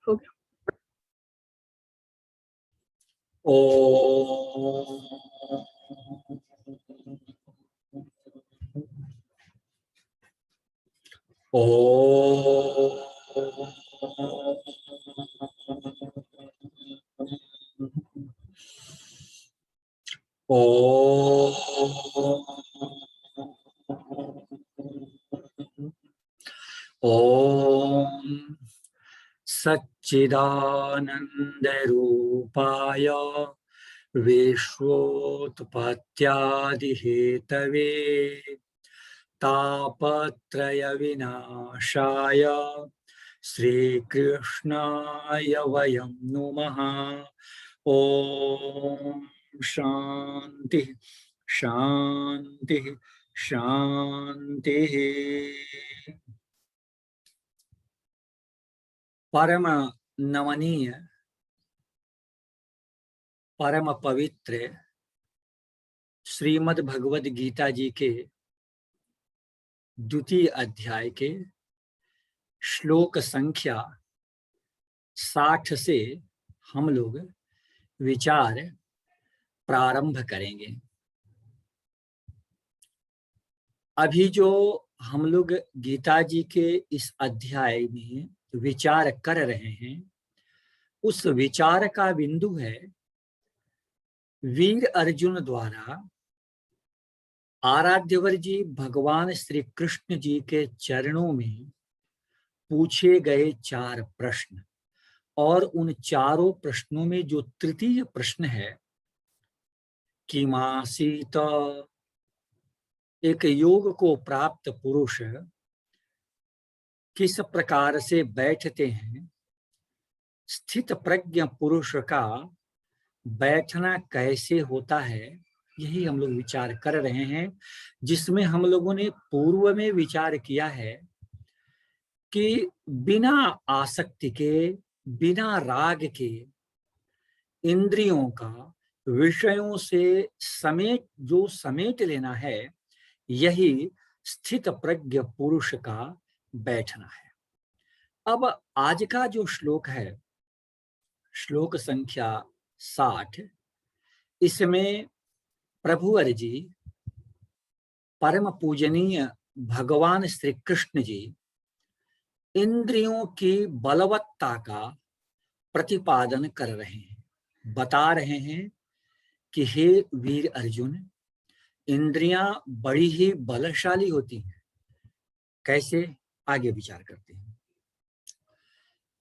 हो गया। ओम ओम सच्चिदानंद रूपाय विश्वोत्पत्त्यादि हेतवे तापत्रय विनाशाय श्रीकृष्णाय वयं नुमः। ओम शांति शांति शांति। परम नमनीय, परम पवित्र श्रीमद् भगवद गीता जी के द्वितीय अध्याय के श्लोक संख्या 60 से हम लोग विचार प्रारंभ करेंगे। अभी जो हम लोग गीता जी के इस अध्याय में विचार कर रहे हैं, उस विचार का बिंदु है वीर अर्जुन द्वारा आराध्यवर जी भगवान श्री कृष्ण जी के चरणों में पूछे गए 4 प्रश्न, और उन चारों प्रश्नों में जो तृतीय प्रश्न है कि मासीत, एक योग को प्राप्त पुरुष किस प्रकार से बैठते हैं, स्थित प्रज्ञ पुरुष का बैठना कैसे होता है, यही हम लोग विचार कर रहे हैं। जिसमें हम लोगों ने पूर्व में विचार किया है कि बिना आसक्ति के, बिना राग के, इंद्रियों का विषयों से समेट लेना है, यही स्थित प्रज्ञ पुरुष का बैठना है। अब आज का जो श्लोक है, श्लोक संख्या 60, इसमें प्रभुवर जी परम पूजनीय भगवान श्री कृष्ण जी इंद्रियों की बलवत्ता का प्रतिपादन कर रहे हैं, बता रहे हैं कि हे वीर अर्जुन, इंद्रियां बड़ी ही बलशाली होती हैं। कैसे, आगे विचार करते हैं।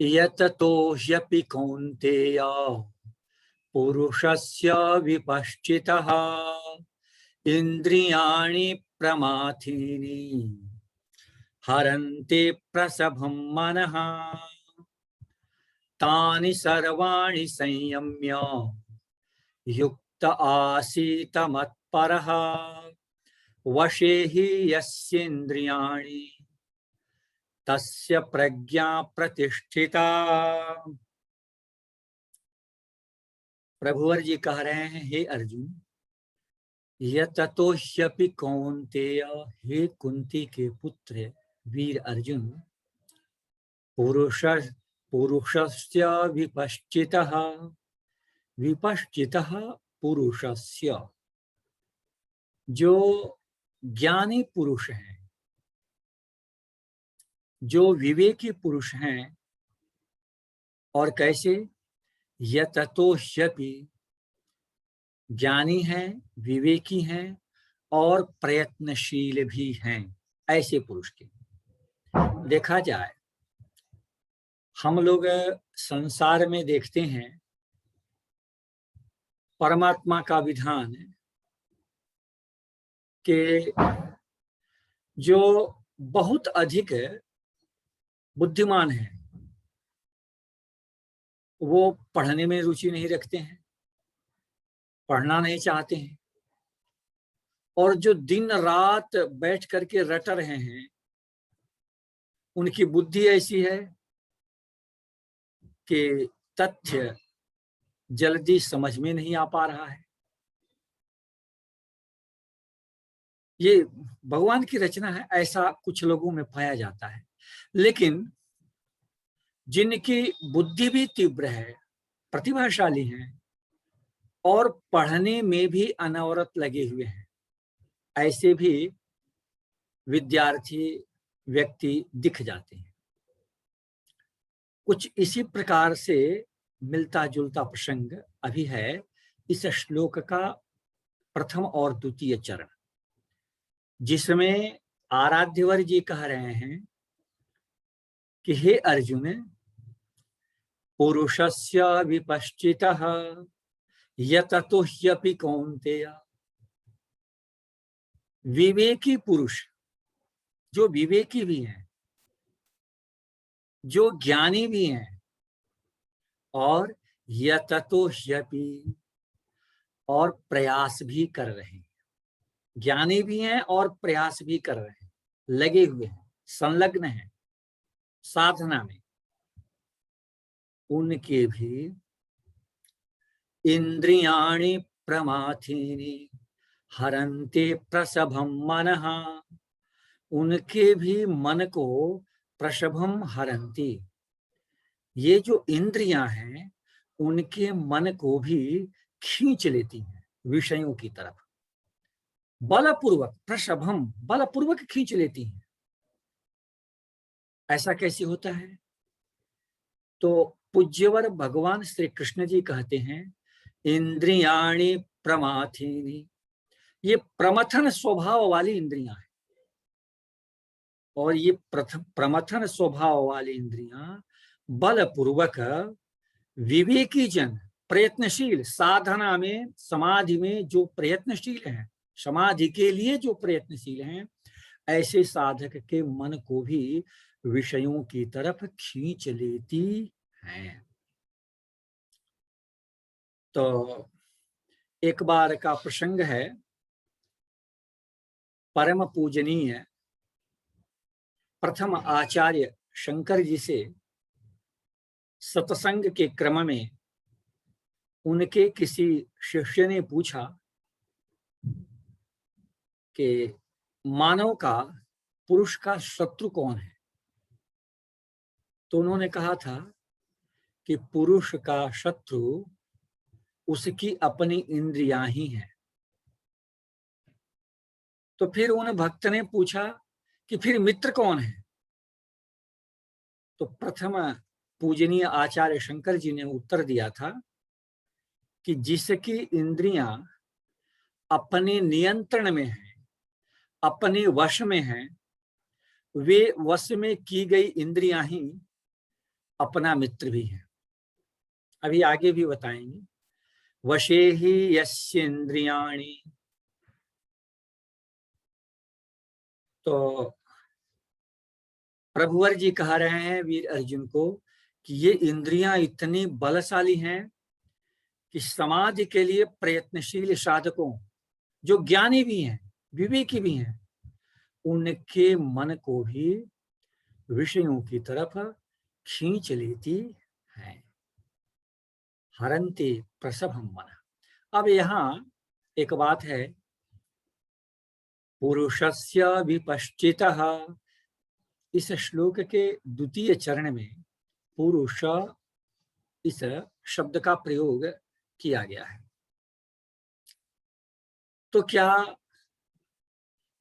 यततो ह्यपि कौन्तेय पुरुषस्य विपश्चितः इंद्रियाणि प्रमाथीनि हरन्ति प्रसभं मनः तानि सर्वाणि संयम्य युक्त आसीत मत्परः वशे हि यस्येन्द्रियाणि तस्य प्रज्ञा प्रतिष्ठिता। प्रभुवर जी कह रहे हैं, हे अर्जुन, यततो ह्यपि कौन्तेय, हे कुंती के पुत्र वीर अर्जुन, पुरुषस्य विपश्चितः, विपश्चितः पुरुषस्य, जो ज्ञानी पुरुष हैं, जो विवेकी पुरुष हैं, और कैसे, यततो ह्यपि, ज्ञानी हैं, विवेकी हैं और प्रयत्नशील भी हैं, ऐसे पुरुष के। देखा जाए, हम लोग संसार में देखते हैं परमात्मा का विधान कि जो बहुत अधिक बुद्धिमान है वो पढ़ने में रुचि नहीं रखते हैं, पढ़ना नहीं चाहते हैं, और जो दिन रात बैठ करके रट रहे हैं, उनकी बुद्धि ऐसी है कि तथ्य जल्दी समझ में नहीं आ पा रहा है। ये भगवान की रचना है, ऐसा कुछ लोगों में पाया जाता है। लेकिन जिनकी बुद्धि भी तीव्र है, प्रतिभाशाली हैं और पढ़ने में भी अनवरत लगे हुए हैं, ऐसे भी विद्यार्थी व्यक्ति दिख जाते हैं। कुछ इसी प्रकार से मिलता जुलता प्रसंग अभी है इस श्लोक का प्रथम और द्वितीय चरण, जिसमें आराध्यवर जी कह रहे हैं कि हे अर्जुन, पुरुषस्य विपश्चितः यततो ह्यपि कौन्तेय, विवेकी पुरुष जो विवेकी भी हैं, जो ज्ञानी भी हैं, और यततो ह्यपि, और प्रयास भी कर रहे हैं। ज्ञानी भी हैं और प्रयास भी कर रहे हैं, लगे हुए हैं, संलग्न हैं साधना में, उनके भी इंद्रियाणि प्रमाथीनि हरन्ते प्रसभम मनः, उनके भी मन को प्रसभम हरन्ति, ये जो इंद्रियां हैं उनके मन को भी खींच लेती हैं विषयों की तरफ, बलपूर्वक, प्रसभम, बलपूर्वक खींच लेती हैं। ऐसा कैसे होता है? तो पूज्यवर भगवान श्री कृष्ण जी कहते हैं, इंद्रियाणि प्रमाथीनि, ये प्रमथन स्वभाव वाली इंद्रियां हैं, और ये प्रमथन स्वभाव वाली इंद्रियां बलपूर्वक विवेकी जन, प्रयत्नशील, साधना में, समाधि में जो प्रयत्नशील हैं, समाधि के लिए जो प्रयत्नशील हैं, ऐसे साधक के मन को भी विषयों की तरफ खींच लेती हैं। तो एक बार का प्रसंग है, परम पूजनीय प्रथम आचार्य शंकर जी से सत्संग के क्रम में उनके किसी शिष्य ने पूछा कि मानव का, पुरुष का शत्रु कौन है? तो उन्होंने कहा था कि पुरुष का शत्रु उसकी अपनी इंद्रियां ही हैं। तो फिर उन भक्त ने पूछा कि फिर मित्र कौन है? तो प्रथम पूजनीय आचार्य शंकर जी ने उत्तर दिया था कि जिसकी इंद्रियां अपने नियंत्रण में हैं, अपने वश में हैं, वे वश में की गई इंद्रियां ही अपना मित्र भी हैं। अभी आगे भी बताएंगे। वशे ही यस्य इंद्रियाणि, तो प्रभुवर जी कह रहे हैं वीर अर्जुन को कि ये इंद्रियां इतनी बलशाली हैं कि समाधि के लिए प्रयत्नशील साधकों, जो ज्ञानी भी हैं, विवेकी भी हैं, उनके मन को भी विषयों की तरफ खींच लेती है। हरन्ते प्रसभम मन। अब यहाँ एक बात है, पुरुषस्य विपश्चितः, इस श्लोक के द्वितीय चरण में पुरुष इस शब्द का प्रयोग किया गया है। तो क्या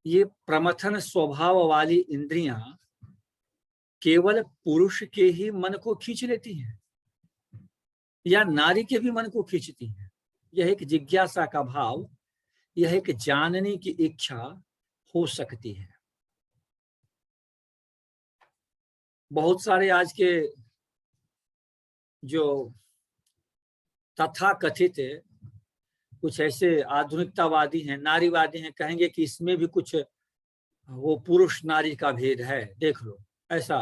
ये प्रमथन स्वभाव वाली इंद्रियां केवल पुरुष के ही मन को खींच लेती हैं या नारी के भी मन को खींचती हैं? यह एक जिज्ञासा का भाव, यह एक जानने की इच्छा हो सकती है। बहुत सारे आज के जो तथाकथित कुछ ऐसे आधुनिकतावादी हैं, नारीवादी हैं, कहेंगे कि इसमें भी कुछ वो पुरुष नारी का भेद है, देख लो। ऐसा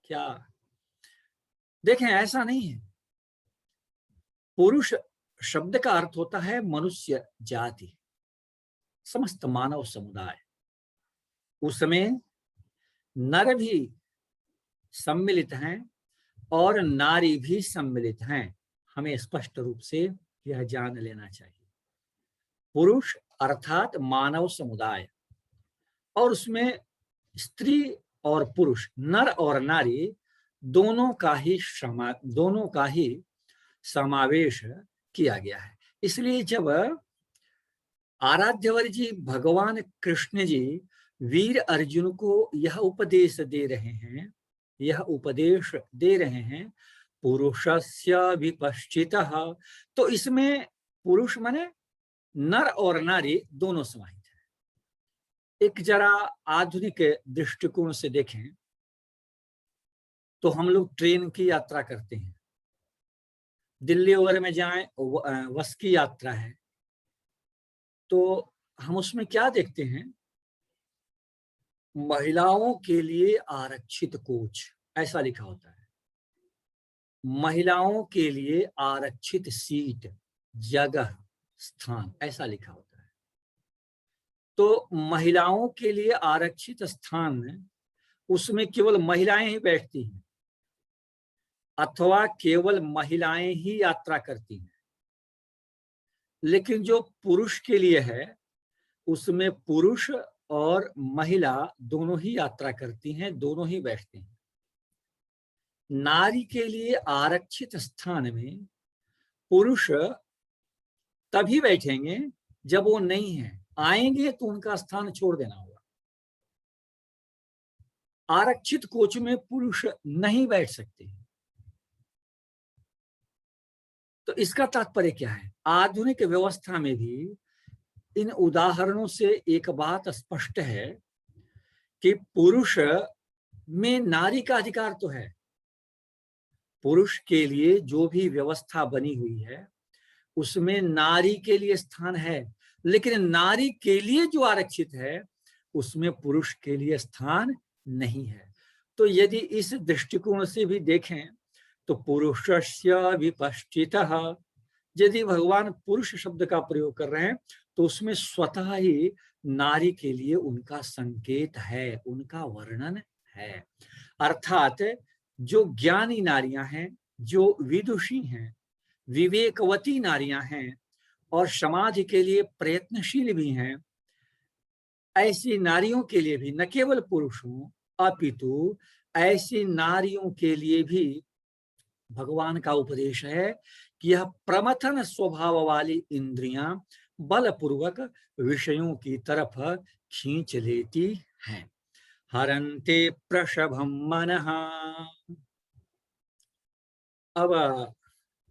क्या? देखें, ऐसा नहीं है। पुरुष शब्द का अर्थ होता है मनुष्य जाति, समस्त मानव समुदाय। उसमें नर भी सम्मिलित हैं और नारी भी सम्मिलित हैं। हमें स्पष्ट रूप से यह जान लेना चाहिए। पुरुष अर्थात मानव समुदाय, और उसमें स्त्री और पुरुष, नर और नारी दोनों का ही समावेश किया गया है। इसलिए जब आराध्यवर जी भगवान कृष्ण जी वीर अर्जुन को यह उपदेश दे रहे हैं पुरुषस्य विपश्चितः, तो इसमें पुरुष माने नर और नारी दोनों समाहित है। एक जरा आधुनिक दृष्टिकोण से देखें तो हम लोग ट्रेन की यात्रा करते हैं, दिल्ली वगैरह में जाएं, बस की यात्रा है, तो हम उसमें क्या देखते हैं, महिलाओं के लिए आरक्षित कोच ऐसा लिखा होता है, महिलाओं के लिए आरक्षित सीट, जगह, स्थान ऐसा लिखा होता है। तो महिलाओं के लिए आरक्षित स्थान उसमें केवल महिलाएं ही बैठती हैं अथवा केवल महिलाएं ही यात्रा करती हैं। लेकिन जो पुरुष के लिए है उसमें पुरुष और महिला दोनों ही यात्रा करती हैं, दोनों ही बैठते हैं। नारी के लिए आरक्षित स्थान में पुरुष तभी बैठेंगे जब वो नहीं है, आएंगे तो उनका स्थान छोड़ देना होगा। आरक्षित कोच में पुरुष नहीं बैठ सकते। तो इसका तात्पर्य क्या है? आधुनिक व्यवस्था में भी इन उदाहरणों से एक बात स्पष्ट है कि पुरुष में नारी का अधिकार तो है, पुरुष के लिए जो भी व्यवस्था बनी हुई है उसमें नारी के लिए स्थान है, लेकिन नारी के लिए जो आरक्षित है उसमें पुरुष के लिए स्थान नहीं है। तो यदि इस दृष्टिकोण से भी देखें तो पुरुषस्य विपश्चितः, यदि भगवान पुरुष शब्द का प्रयोग कर रहे हैं तो उसमें स्वतः ही नारी के लिए उनका संकेत है, उनका वर्णन है। अर्थात जो ज्ञानी नारियां हैं, जो विदुषी हैं, विवेकवती नारियां हैं और समाज के लिए प्रयत्नशील भी हैं, ऐसी नारियों के लिए भी, न केवल पुरुषों अपितु ऐसी नारियों के लिए भी भगवान का उपदेश है कि यह प्रमथन स्वभाव वाली इंद्रियां बलपूर्वक विषयों की तरफ खींच लेती हैं। हरन्ते प्रशभम मनः। अब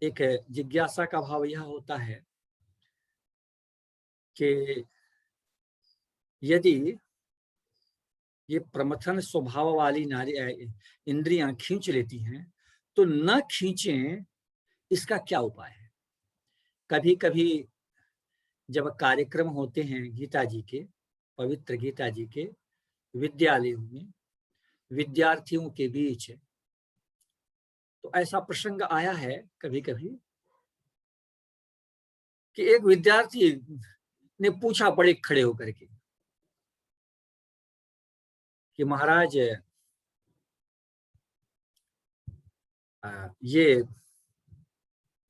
एक जिज्ञासा का भाव यह होता है कि यदि ये प्रमथन स्वभाव वाली नारी इंद्रियां खींच लेती हैं तो न खींचें, इसका क्या उपाय है? कभी कभी जब कार्यक्रम होते हैं गीता जी के, पवित्र गीता जी के विद्यालयों में विद्यार्थियों के बीच, तो ऐसा प्रसंग आया है कभी कभी कि एक विद्यार्थी ने पूछा बड़े खड़े होकर के कि महाराज ये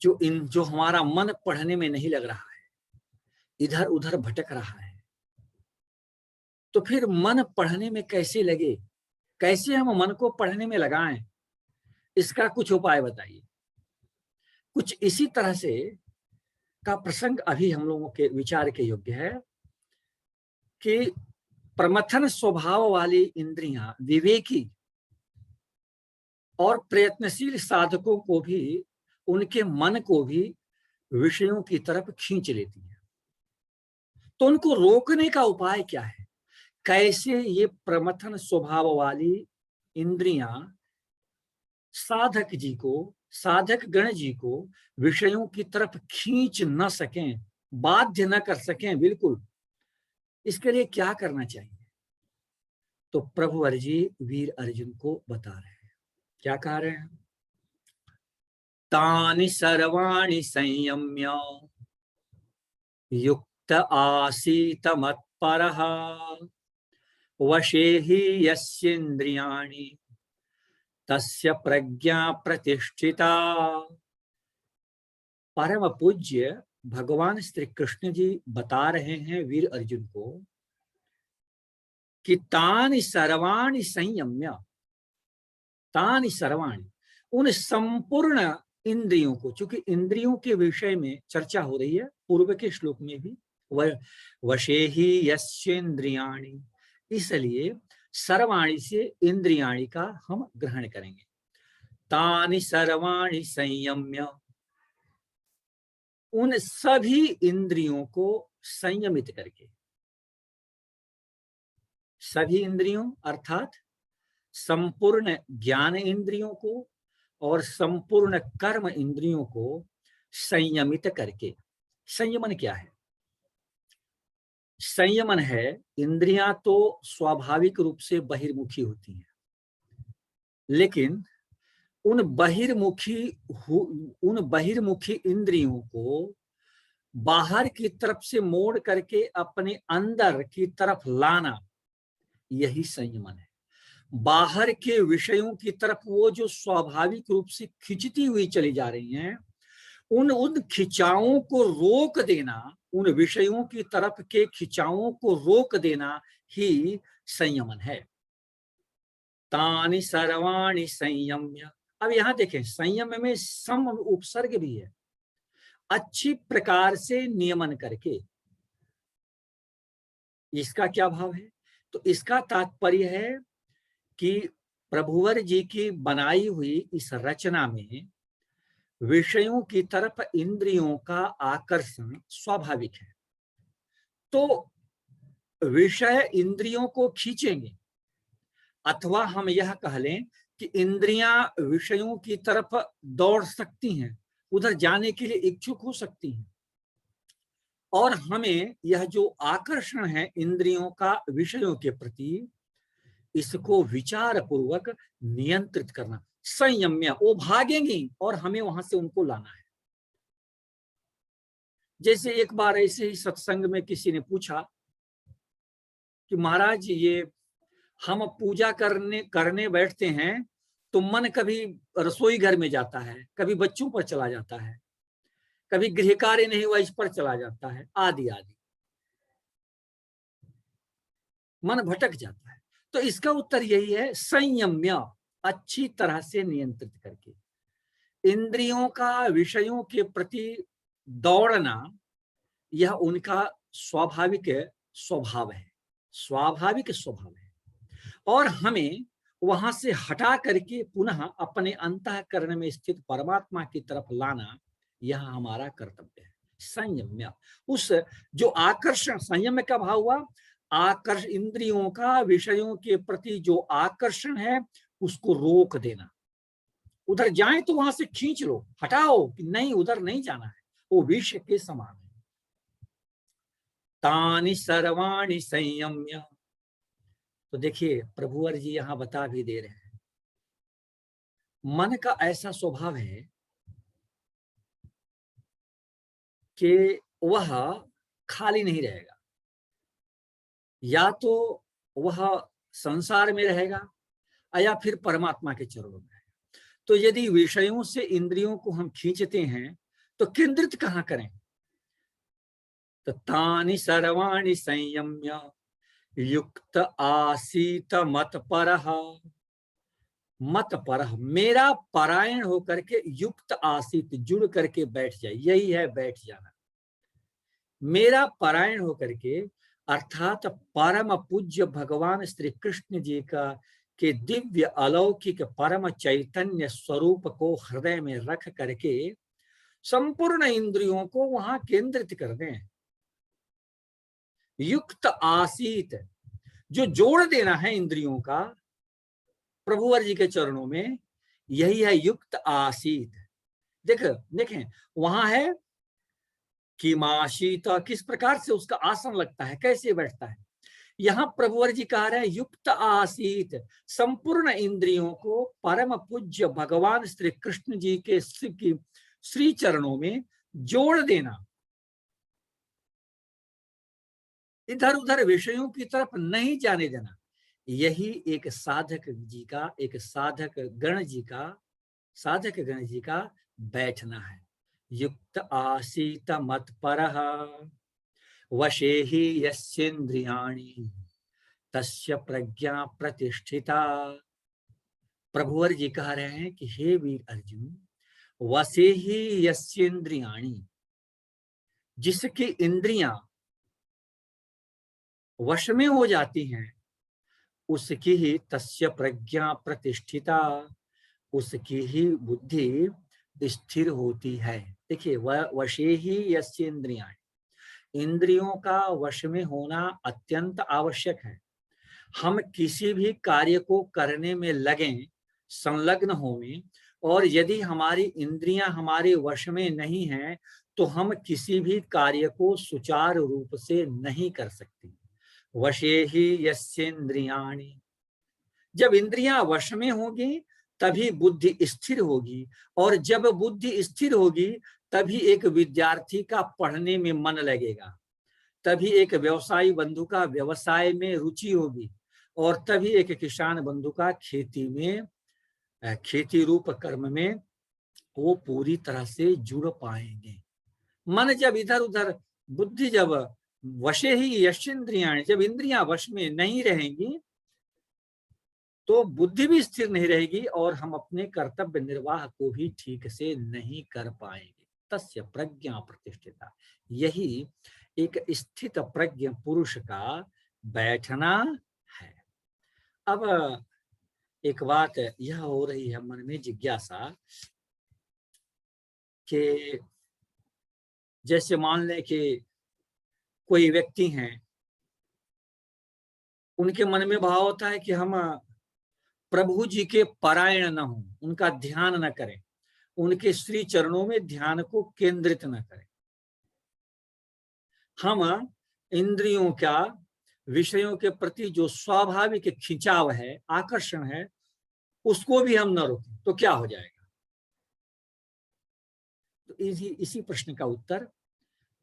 जो हमारा मन पढ़ने में नहीं लग रहा है, इधर उधर भटक रहा है, तो फिर मन पढ़ने में कैसे लगे, कैसे हम मन को पढ़ने में लगाएं, इसका कुछ उपाय बताइए। कुछ इसी तरह से का प्रसंग अभी हम लोगों के विचार के योग्य है कि प्रमथन स्वभाव वाली इंद्रियां विवेकी और प्रयत्नशील साधकों को भी, उनके मन को भी विषयों की तरफ खींच लेती है। तो उनको रोकने का उपाय क्या है? कैसे ये प्रमथन स्वभाव वाली इंद्रियां साधक जी को, साधक गण जी को विषयों की तरफ खींच न सकें, बाध्य न कर सकें, बिल्कुल, इसके लिए क्या करना चाहिए? तो प्रभु जी वीर अर्जुन को बता रहे हैं। क्या कह रहे हैं? तानि सर्वाणि संयम्य युक्त आसीत मत्परः वशे हि यस्येन्द्रियाणि तस्य प्रज्ञा प्रतिष्ठिता। परम पूज्य भगवान श्री कृष्ण जी बता रहे हैं वीर अर्जुन को कि तानि सर्वाणि संयम्य, तानि सर्वाणि, उन संपूर्ण इंद्रियों को, चूंकि इंद्रियों के विषय में चर्चा हो रही है पूर्व के श्लोक में भी, वशेहि यस्येन्द्रियाणि, इसलिए सर्वाणि से इंद्रियाणि का हम ग्रहण करेंगे। तानि सर्वाणि संयम्य, उन सभी इंद्रियों को संयमित करके, सभी इंद्रियों अर्थात संपूर्ण ज्ञान इंद्रियों को और संपूर्ण कर्म इंद्रियों को संयमित करके। संयमन क्या है? संयमन है, इंद्रियां तो स्वाभाविक रूप से बहिर्मुखी होती हैं, लेकिन उन बहिर्मुखी इंद्रियों को बाहर की तरफ से मोड़ करके अपने अंदर की तरफ लाना, यही संयमन है। बाहर के विषयों की तरफ वो जो स्वाभाविक रूप से खिंचती हुई चली जा रही हैं, उन खिंचावों को रोक देना, उन विषयों की तरफ के खिंचावों को रोक देना ही संयमन है। तानि सर्वाणि संयम्य, अब यहां देखें, संयम में सम उपसर्ग भी है, अच्छी प्रकार से नियमन करके। इसका क्या भाव है? तो इसका तात्पर्य है कि प्रभुवर जी की बनाई हुई इस रचना में विषयों की तरफ इंद्रियों का आकर्षण स्वाभाविक है, तो विषय इंद्रियों को खींचेंगे, अथवा हम यह कह लें कि इंद्रियां विषयों की तरफ दौड़ सकती हैं, उधर जाने के लिए इच्छुक हो सकती हैं, और हमें यह जो आकर्षण है इंद्रियों का विषयों के प्रति, इसको विचार पूर्वक नियंत्रित करना। संयम्य, वो भागेंगी और हमें वहां से उनको लाना है। जैसे एक बार ऐसे ही सत्संग में किसी ने पूछा कि महाराज, ये हम पूजा करने बैठते हैं तो मन कभी रसोई घर में जाता है, कभी बच्चों पर चला जाता है, कभी गृह कार्य नहीं हुआ इस पर चला जाता है, आदि आदि, मन भटक जाता है। तो इसका उत्तर यही है, संयम्य, अच्छी तरह से नियंत्रित करके। इंद्रियों का विषयों के प्रति दौड़ना यह उनका स्वाभाविक स्वभाव है, स्वाभाविक स्वभाव है, और हमें वहां से हटा करके पुनः अपने अंतःकरण में स्थित परमात्मा की तरफ लाना, यह हमारा कर्तव्य है। संयम्य, उस जो आकर्षण, संयम का भाव हुआ आकर्षण, इंद्रियों का विषयों के प्रति जो आकर्षण है उसको रोक देना। उधर जाए तो वहां से खींच लो, हटाओ कि नहीं, उधर नहीं जाना है, वो विष के समान है। तानि सर्वाणि संयम्य, तो देखिए प्रभुवर जी यहां बता भी दे रहे हैं, मन का ऐसा स्वभाव है कि वह खाली नहीं रहेगा, या तो वह संसार में रहेगा या फिर परमात्मा के चरणों में रहेगा। तो यदि विषयों से इंद्रियों को हम खींचते हैं तो केंद्रित कहां करें? तो तानि सर्वाणि संयम्य युक्त आसीत मत परः, मत परः, मेरा परायण होकर के, युक्त आसीत, जुड़ करके बैठ जाए, यही है बैठ जाना। मेरा परायण होकर के अर्थात परम पूज्य भगवान श्री कृष्ण जी का के दिव्य अलौकिक परम चैतन्य स्वरूप को हृदय में रख करके संपूर्ण इंद्रियों को वहां केंद्रित कर दें। युक्त आसीत, जो जोड़ देना है इंद्रियों का प्रभुवर जी के चरणों में, यही है युक्त आसीत। देखें वहां है कि माशीत, किस प्रकार से उसका आसन लगता है, कैसे बैठता है। यहां प्रभुवर जी कह रहे हैं युक्त आसीत, संपूर्ण इंद्रियों को परम पूज्य भगवान श्री कृष्ण जी के श्री चरणों में जोड़ देना, इधर उधर विषयों की तरफ नहीं जाने देना, यही एक साधक जी का, एक साधक गण जी का बैठना है। युक्त आसीत मत परः वशेहि यस्येन्द्रियाणि तस्य प्रज्ञा प्रतिष्ठिता। प्रभुवर जी कह रहे हैं कि हे वीर अर्जुन, वसे ही यस्येन्द्रियाणि, जिसकी इंद्रियां वश में हो जाती हैं, उसकी ही तस्य प्रज्ञा प्रतिष्ठिता, उसकी ही बुद्धि स्थिर होती है। देखिए, वशे ही यस्य इंद्रियां, इंद्रियों का वश में होना अत्यंत आवश्यक है। हम किसी भी कार्य को करने में लगें, संलग्न हों, और यदि हमारी इंद्रियां हमारे वश में नहीं हैं, तो हम किसी भी कार्य को सुचारू रूप से नहीं कर सकते। वशे ही यस्येन्द्रियाणि, जब इंद्रियां वश में होगी तभी बुद्धि स्थिर होगी, और जब बुद्धि स्थिर होगी तभी एक विद्यार्थी का पढ़ने में मन लगेगा, तभी एक व्यवसायी बंधु का व्यवसाय में रुचि होगी, और तभी एक किसान बंधु का खेती में, खेती रूप कर्म में वो पूरी तरह से जुड़ पाएंगे। मन जब इधर उधर, बुद्धि जब वशे ही यशेन्द्रियाणि, जब इंद्रियां वश में नहीं रहेंगी तो बुद्धि भी स्थिर नहीं रहेगी, और हम अपने कर्तव्य निर्वाह को भी ठीक से नहीं कर पाएंगे। तस्य प्रज्ञा प्रतिष्ठिता, यही एक स्थित प्रज्ञ पुरुष का बैठना है। अब एक बात यह हो रही है मन में जिज्ञासा कि जैसे मान लें कि कोई व्यक्ति हैं, उनके मन में भाव होता है कि हम प्रभु जी के परायण न हों, उनका ध्यान न करें, उनके श्री चरणों में ध्यान को केंद्रित न करें। हम इंद्रियों का विषयों के प्रति जो स्वाभाविक खिंचाव है, आकर्षण है, उसको भी हम न रोकें तो क्या हो जाएगा? तो इसी प्रश्न का उत्तर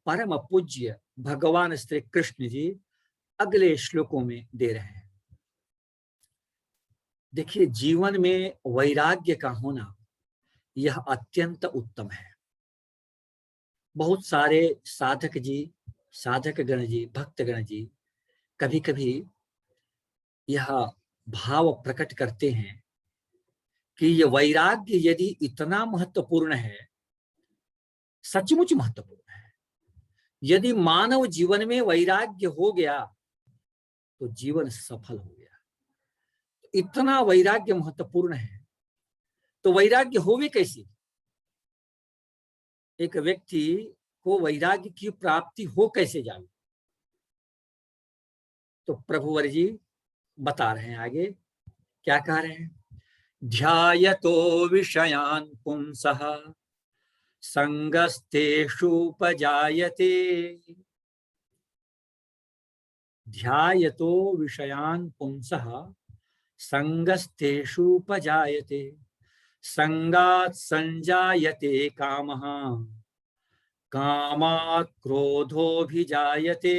परम पूज्य भगवान श्री कृष्ण जी अगले श्लोकों में दे रहे हैं। देखिए, जीवन में वैराग्य का होना यह अत्यंत उत्तम है। बहुत सारे साधक जी, साधक गण जी, भक्त गण जी कभी कभी यह भाव प्रकट करते हैं कि यह वैराग्य यदि इतना महत्वपूर्ण है, सचमुच महत्वपूर्ण है, यदि मानव जीवन में वैराग्य हो गया तो जीवन सफल हो गया। इतना वैराग्य महत्वपूर्ण है, तो वैराग्य होवे कैसे? एक व्यक्ति को वैराग्य की प्राप्ति हो कैसे जाए? तो प्रभुवर जी बता रहे हैं आगे, क्या कह रहे हैं? ध्यायतो विषयान् पुंसः संगस्तेषुपजायते, ध्यायतो विषयान् पुंसः संगस्तेषुपजायते, संगात् संजायते कामः, कामात् क्रोधोऽभिजायते।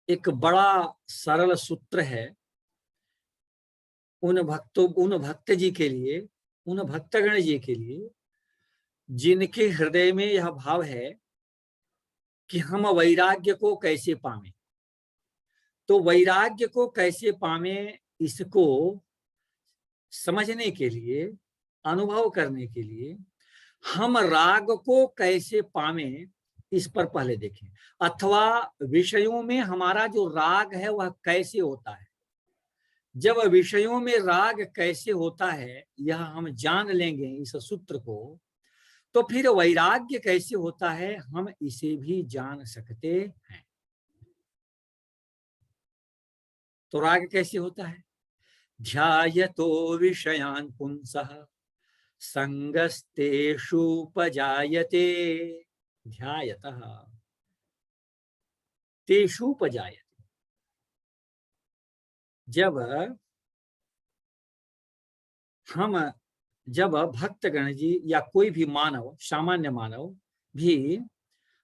एक बड़ा सरल सूत्र है उन भक्त जी के लिए, उन भक्तगण जी के लिए जिनके हृदय में यह भाव है कि हम वैराग्य को कैसे पावें। तो वैराग्य को कैसे पावें, इसको समझने के लिए, अनुभव करने के लिए हम राग को कैसे पावें, इस पर पहले देखें, अथवा विषयों में हमारा जो राग है वह कैसे होता है। जब विषयों में राग कैसे होता है यह हम जान लेंगे इस सूत्र को, तो फिर वैराग्य कैसे होता है हम इसे भी जान सकते हैं। तो राग कैसे होता है? ध्यायतो विषयान् पुंसः संगस्तेषुपजायते, ध्यायतः तेषुपजायते। जब भक्तगण जी या कोई भी मानव, सामान्य मानव भी,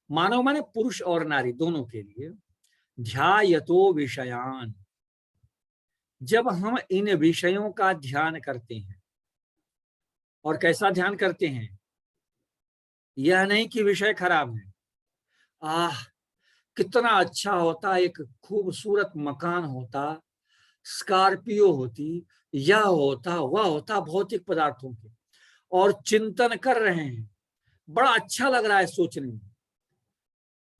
मानव माने पुरुष और नारी दोनों के लिए, ध्यायतो विषयान, जब हम इन विषयों का ध्यान करते हैं, और कैसा ध्यान करते हैं, यह नहीं कि विषय खराब है, कितना अच्छा होता, एक खूबसूरत मकान होता स्कॉर्पियो होती, यह होता वह होता भौतिक पदार्थों के, और चिंतन कर रहे हैं, बड़ा अच्छा लग रहा है सोचने में,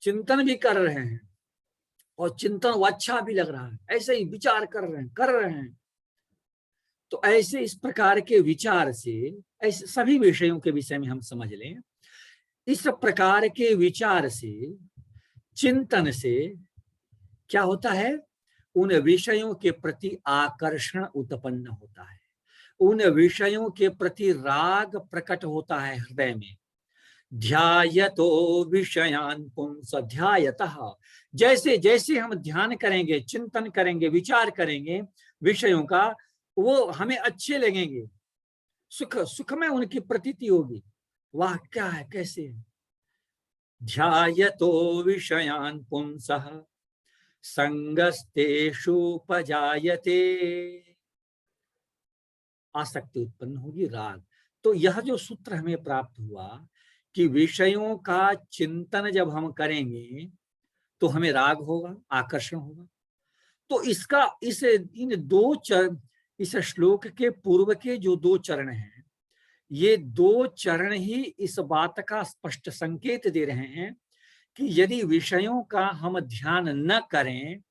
चिंतन भी कर रहे हैं और चिंतन वो अच्छा भी लग रहा है, ऐसे ही विचार कर रहे हैं। तो ऐसे इस प्रकार के विचार से, ऐसे सभी विषयों के विषय में हम समझ लें, इस प्रकार के विचार से, चिंतन से क्या होता है, उन विषयों के प्रति आकर्षण उत्पन्न होता है, उन विषयों के प्रति राग प्रकट होता है हृदय में। ध्यायतो विषयान पुंस ध्यायतः, जैसे जैसे हम ध्यान करेंगे, चिंतन करेंगे, विचार करेंगे विषयों का, वो हमें अच्छे लगेंगे, सुख में उनकी प्रतीति होगी। वाह क्या है, कैसे है। ध्यायतो विषयान पुंसः संगस्तेषु उपजायते, आसक्ति उत्पन्न होगी, राग। तो यह जो सूत्र हमें प्राप्त हुआ कि विषयों का चिंतन जब हम करेंगे तो हमें राग होगा, आकर्षण होगा। तो इसका इस श्लोक के पूर्व के जो 2 चरण हैं, ये 2 चरण ही इस बात का स्पष्ट संकेत दे रहे हैं कि यदि विषयों का हम ध्यान न करें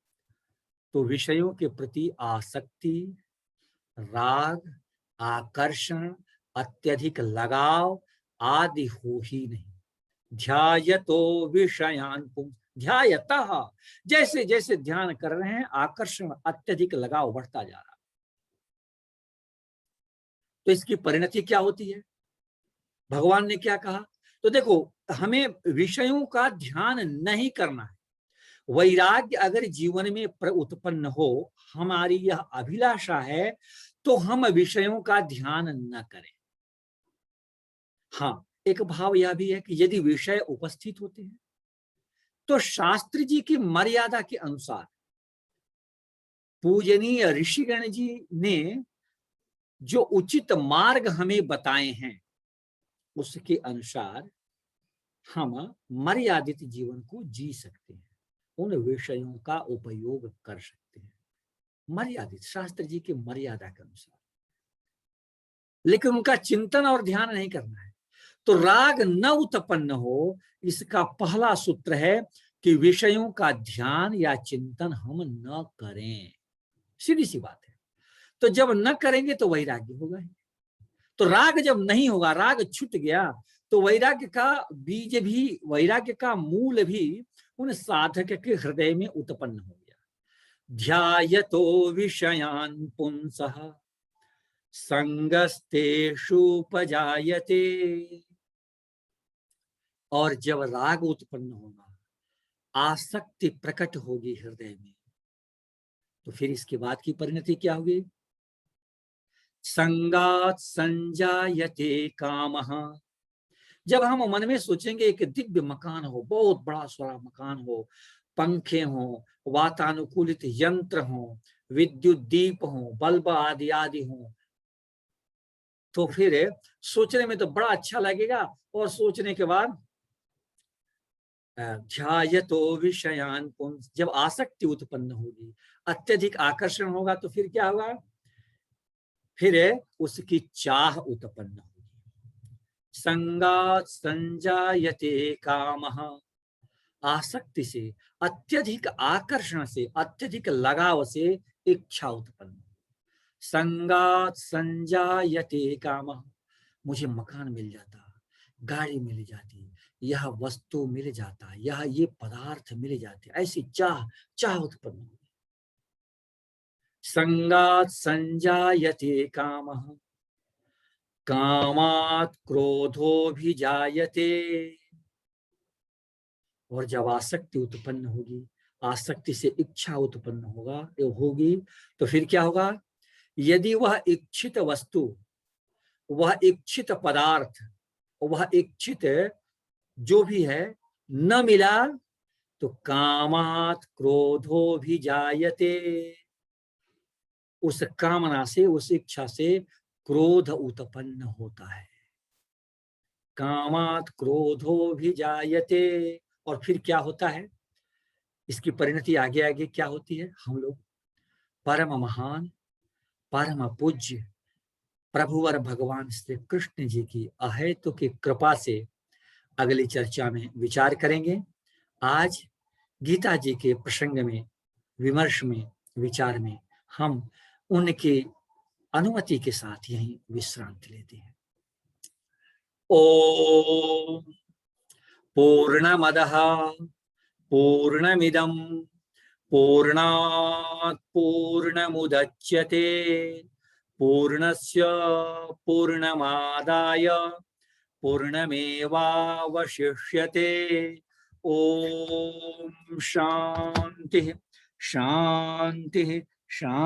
तो विषयों के प्रति आसक्ति, राग, आकर्षण, अत्यधिक लगाव आदि हो ही नहीं। ध्यायतो विषयान पुंस, ध्यायतः, जैसे जैसे ध्यान कर रहे हैं आकर्षण, अत्यधिक लगाव बढ़ता जा रहा है। तो इसकी परिणति क्या होती है, भगवान ने क्या कहा। तो देखो, हमें विषयों का ध्यान नहीं करना है। वैराग्य अगर जीवन में उत्पन्न हो, हमारी यह अभिलाषा है, तो हम विषयों का ध्यान न करें। हाँ, एक भाव यह भी है कि यदि विषय उपस्थित होते हैं तो शास्त्र जी की मर्यादा के अनुसार, पूजनीय ऋषिगण जी ने जो उचित मार्ग हमें बताए हैं, उसके अनुसार हम मर्यादित जीवन को जी सकते हैं, उन विषयों का उपयोग कर सकते हैं, मर्यादित, शास्त्र जी की मर्यादा के अनुसार। लेकिन उनका चिंतन और ध्यान नहीं करना है। तो राग न उत्पन्न हो, इसका पहला सूत्र है कि विषयों का ध्यान या चिंतन हम न करें। सीधी सी बात है। तो जब न करेंगे तो वैराग्य होगा ही। तो राग जब नहीं होगा, राग छूट गया, तो वैराग्य का बीज भी, वैराग्य का मूल भी उन साधक के हृदय में उत्पन्न हो गया। ध्यायतो विषयान पुंसः संगस्तेषु उपजायते, और जब राग उत्पन्न होगा, आसक्ति प्रकट होगी हृदय में, तो फिर इसके बाद की परिणति क्या होगी, संगात संजायते कामः। जब हम मन में सोचेंगे एक दिव्य मकान हो, बहुत बड़ा सारा मकान हो, पंखे हो, वातानुकूलित यंत्र हो, विद्युत दीप हो, बल्ब आदि आदि हो, तो फिर सोचने में तो बड़ा अच्छा लगेगा, और सोचने के बाद ध्यायतो विषयान पुंस, जब आसक्ति उत्पन्न होगी, अत्यधिक आकर्षण होगा, तो फिर क्या होगा, फिर उसकी चाह उत्पन्न होगी। संगात संजायते कामः, आसक्ति से, अत्यधिक आकर्षण से, अत्यधिक लगाव से इच्छा उत्पन्न। संगात संजायते कामः, मुझे मकान मिल जाता, गाड़ी मिल जाती, यह वस्तु मिल जाता, यह ये पदार्थ मिल जाते, ऐसी चाह उत्पन्न होगी। संगात संजायते कामः कामात् क्रोधो भी जायते, और जब आसक्ति उत्पन्न होगी, आसक्ति से इच्छा उत्पन्न होगी, तो फिर क्या होगा, यदि वह इच्छित वस्तु, वह इच्छित पदार्थ, वह इच्छित जो भी है न मिला, तो कामात् क्रोधो भी जायते, उस कामना से, उस इच्छा से क्रोध उत्पन्न होता है। कामात् क्रोधो भी जायते, और फिर क्या होता है, इसकी परिणति आगे आगे क्या होती है, हम लोग परम महान परम पूज्य प्रभुवर भगवान श्री कृष्ण जी की अहेतु की कृपा से अगली चर्चा में विचार करेंगे। आज गीता जी के प्रसंग में, विमर्श में, विचार में हम उनकी अनुमति के साथ यहीं विश्रांति लेते हैं। ओम पूर्णमदः पूर्णमिदं पूर्णात् पूर्णमुदच्यते पूर्णस्य पूर्णमादाय पूर्णमेवावशिष्यते। ओम शांति शांति शांति।